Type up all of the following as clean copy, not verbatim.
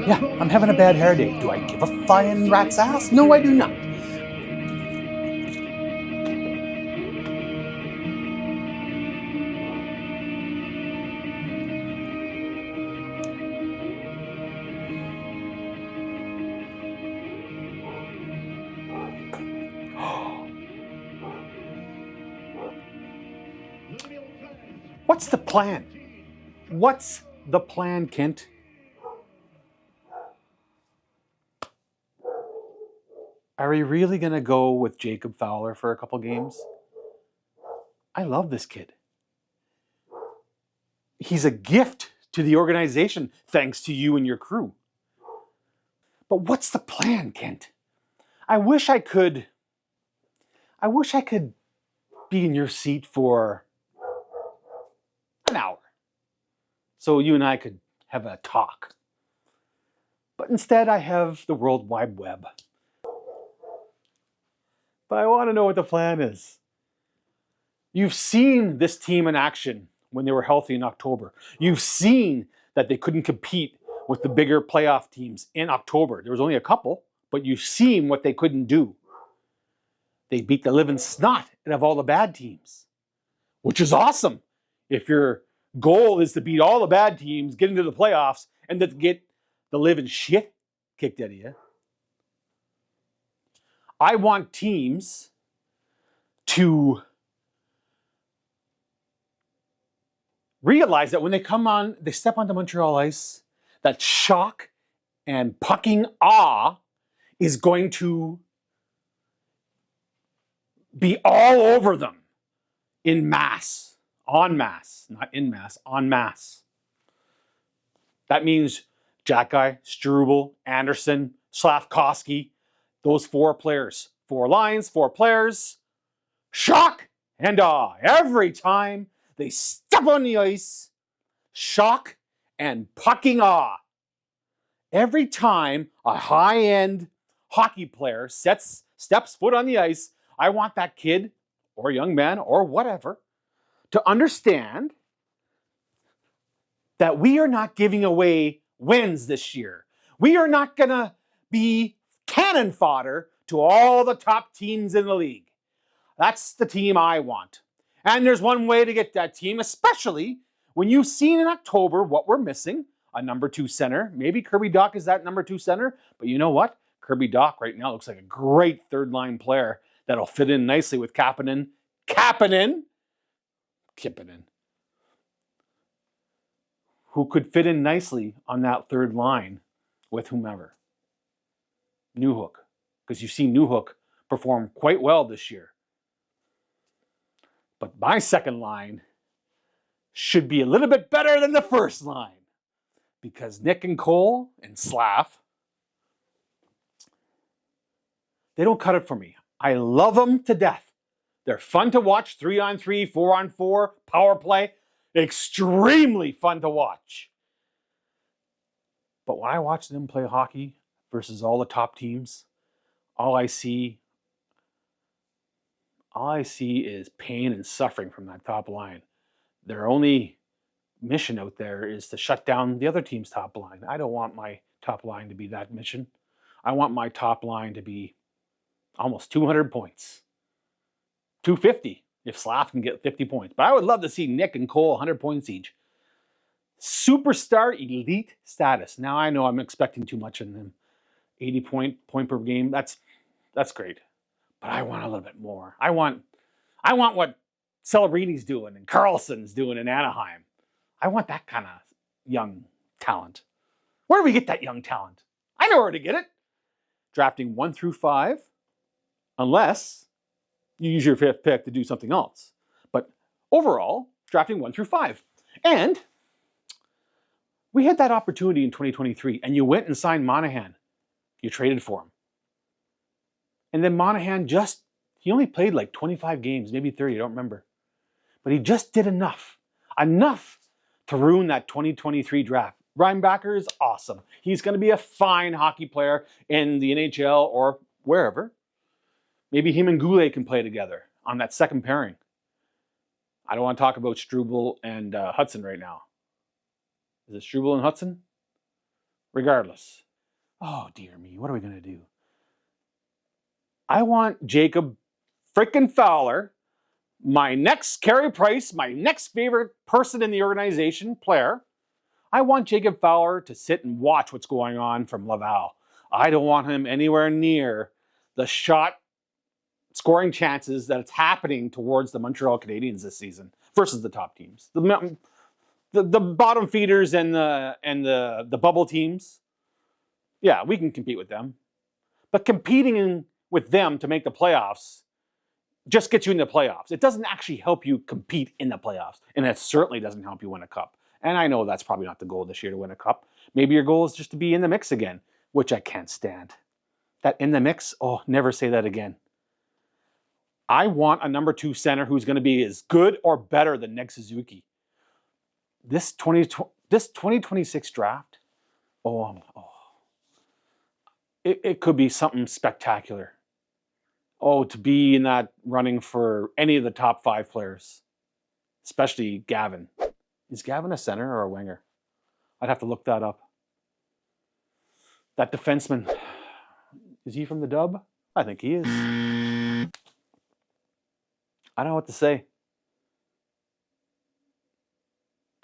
Yeah, I'm having a bad hair day. Do I give a flying rat's ass? No, I do not. What's the plan? What's the plan, Kent? Are we really going to go with Jacob Fowler for a couple games? I love this kid. He's a gift to the organization thanks to you and your crew. But what's the plan, Kent? I wish I could be in your seat for an hour so you and I could have a talk. But instead I have the World Wide Web. But I want to know what the plan is. You've seen this team in action when they were healthy in October. You've seen that they couldn't compete with the bigger playoff teams in October. There was only a couple, but you've seen what they couldn't do. They beat the living snot out of all the bad teams, which is awesome. If your goal is to beat all the bad teams, get into the playoffs, and to get the living shit kicked out of you. I want teams to realize that when they step onto Montreal ice, that shock and pucking awe is going to be all over them in mass, en masse, not in mass, en masse. That means Jacky, Struble, Anderson, Slafkovsky, those four players, 4 lines, 4 players, shock and awe every time they step on the ice, shock and pucking awe. Every time a high-end hockey player steps foot on the ice, I want that kid or young man or whatever to understand that we are not giving away wins this year. We are not going to be cannon fodder to all the top teams in the league. That's the team I want. And there's one way to get that team, especially when you've seen in October what we're missing, a number 2 center. Maybe Kirby Dach is that number 2 center, but you know what? Kirby Dach right now looks like a great third-line player that'll fit in nicely with Kapanen, who could fit in nicely on that third line with whomever. Newhook, because you've seen Newhook perform quite well this year. But my second line should be a little bit better than the first line, because Nick and Cole and Slav, they don't cut it for me. I love them to death. They're fun to watch, 3-on-3, 4-on-4, power play. Extremely fun to watch. But when I watch them play hockey versus all the top teams, all I see is pain and suffering from that top line. Their only mission out there is to shut down the other team's top line. I don't want my top line to be that mission. I want my top line to be almost 200 points. 250 if Slav can get 50 points. But I would love to see Nick and Cole 100 points each. Superstar elite status. Now I know I'm expecting too much in them. 80 point per game. That's great. But I want a little bit more. I want what Celebrini's doing and Carlson's doing in Anaheim. I want that kind of young talent. Where do we get that young talent? I know where to get it. Drafting 1 through 5, unless you use your 5th pick to do something else. But overall, drafting 1 through 5. And we had that opportunity in 2023, and you went and signed Monahan. You traded for him. And then Monahan he only played like 25 games, maybe 30, I don't remember. But he just did enough to ruin that 2023 draft. Reinbacher is awesome. He's going to be a fine hockey player in the NHL or wherever. Maybe him and Goulet can play together on that second pairing. I don't want to talk about Struble and Hudson right now. Is it Struble and Hudson? Regardless. Oh, dear me. What are we going to do? I want Jacob freaking Fowler, my next Carey Price, my next favorite person in the organization, player. I want Jacob Fowler to sit and watch what's going on from Laval. I don't want him anywhere near the shot scoring chances that it's happening towards the Montreal Canadiens this season versus the top teams. The bottom feeders and the bubble teams, yeah, we can compete with them. But competing with them to make the playoffs just gets you in the playoffs. It doesn't actually help you compete in the playoffs. And it certainly doesn't help you win a cup. And I know that's probably not the goal this year to win a cup. Maybe your goal is just to be in the mix again, which I can't stand. That in the mix, oh, never say that again. I want a number 2 center who's going to be as good or better than Nick Suzuki. This 2026 draft, it could be something spectacular. Oh, to be in that running for any of the top 5 players, especially Gavin. Is Gavin a center or a winger? I'd have to look that up. That defenseman, is he from the Dub? I think he is. I don't know what to say.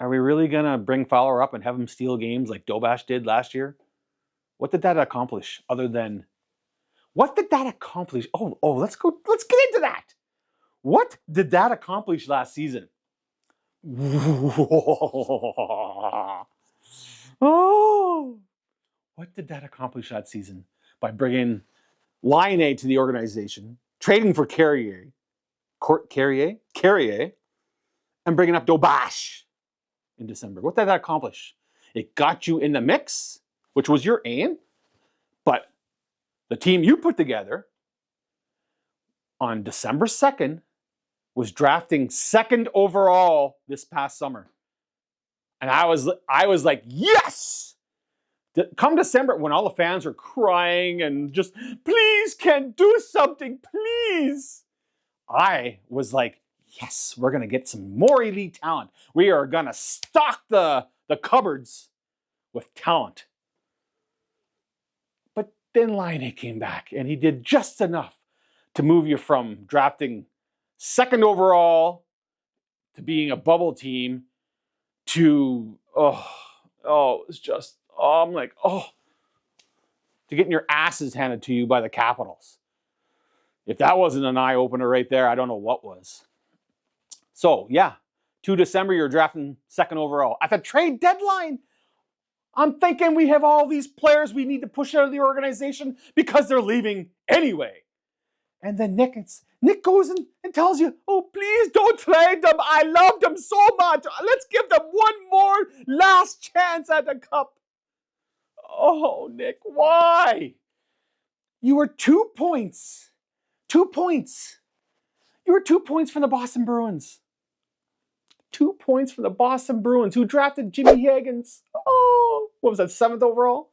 Are we really going to bring Fowler up and have him steal games like Dobash did last year? What did that accomplish other than... What did that accomplish? Let's get into that. What did that accomplish last season? What did that accomplish that season? By bringing Laine to the organization, trading for Carrier, and bringing up Dobash in December. What did that accomplish? It got you in the mix, which was your aim, but the team you put together on December 2nd was drafting 2nd overall this past summer. And I was like, yes! Come December, when all the fans are crying and just, please, Ken, do something, please. I was like, yes, we're going to get some more elite talent. We are going to stock the cupboards with talent. But then Laine came back, and he did just enough to move you from drafting 2nd overall to being a bubble team to, it's just, I'm like, to getting your asses handed to you by the Capitals. If that wasn't an eye-opener right there, I don't know what was. So, yeah, 2 December, you're drafting 2nd overall. At the trade deadline, I'm thinking we have all these players we need to push out of the organization because they're leaving anyway. And then Nick goes and tells you, oh, please don't trade them. I love them so much. Let's give them one more last chance at the cup. Oh, Nick, why? You were 2 points. 2 points. You were 2 points from the Boston Bruins. 2 points from the Boston Bruins, who drafted Jimmy Higgins. Oh, what was that, 7th overall?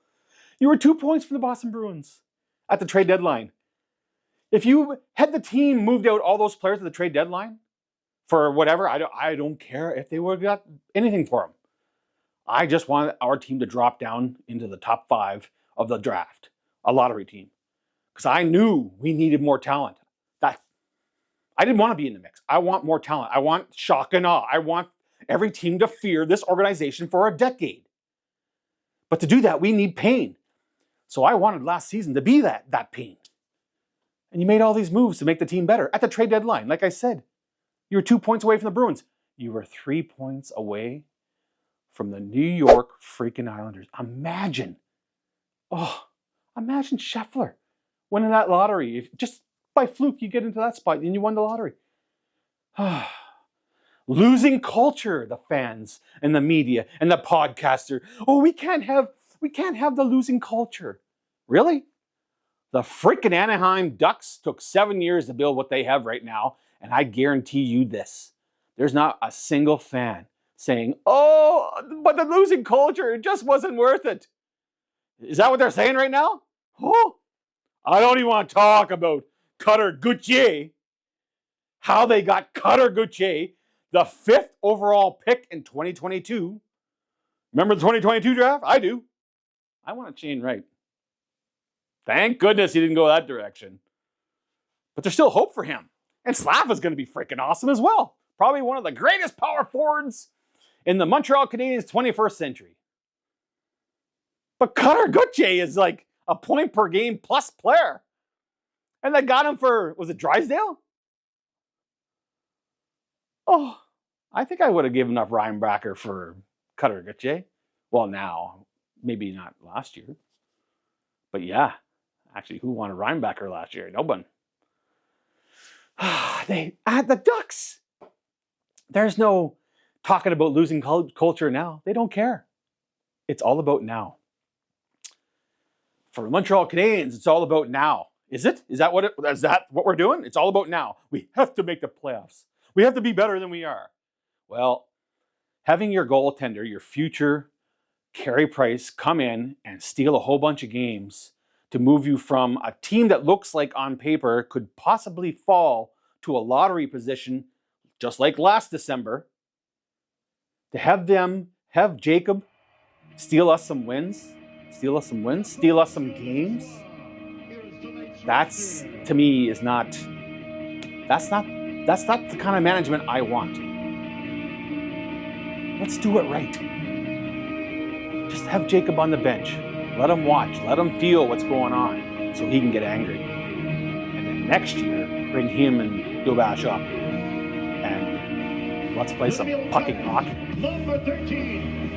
You were 2 points from the Boston Bruins at the trade deadline. If you had the team moved out all those players at the trade deadline for whatever, I don't care if they would have got anything for them. I just wanted our team to drop down into the top 5 of the draft, a lottery team. Because I knew we needed more talent. I didn't want to be in the mix. I want more talent. I want shock and awe. I want every team to fear this organization for a decade. But to do that, we need pain. So I wanted last season to be that pain. And you made all these moves to make the team better at the trade deadline. Like I said, you were 2 points away from the Bruins. You were 3 points away from the New York freaking Islanders. Imagine Scheffler winning that lottery. If just by fluke you get into that spot and you won the lottery. Losing culture, the fans and the media and the podcaster. Oh, we can't have the losing culture. Really? The freaking Anaheim Ducks took 7 years to build what they have right now, and I guarantee you this. There's not a single fan saying, oh, but the losing culture, it just wasn't worth it. Is that what they're saying right now? Oh, I don't even want to talk about Cutter Gauthier. How they got Cutter Gauthier, the 5th overall pick in 2022, Remember the 2022 draft? I do. I want Shane Wright. Thank goodness he didn't go that direction. But there's still hope for him. And Slav is going to be freaking awesome as well. Probably one of the greatest power forwards in the Montreal Canadiens 21st century. But Cutter Gauthier is like a point per game plus player. And they got him for, was it Drysdale? Oh, I think I would have given up Ryan Bracker for Cutter Gauthier. Well, now, maybe not last year. But yeah, actually, who wanted Ryan Bracker last year? No one. They at the Ducks. There's no talking about losing culture now. They don't care. It's all about now. For the Montreal Canadiens, it's all about now. Is it? Is that what we're doing? It's all about now. We have to make the playoffs. We have to be better than we are. Well, having your goaltender, your future Carey Price, come in and steal a whole bunch of games to move you from a team that looks like on paper could possibly fall to a lottery position, just like last December, to have Jacob steal us some wins, steal us some games. That's, to me, that's not the kind of management I want. Let's do it right. Just have Jacob on the bench. Let him watch. Let him feel what's going on so he can get angry. And then next year, bring him and Dobash up. And let's play some pucking hockey. Number 13.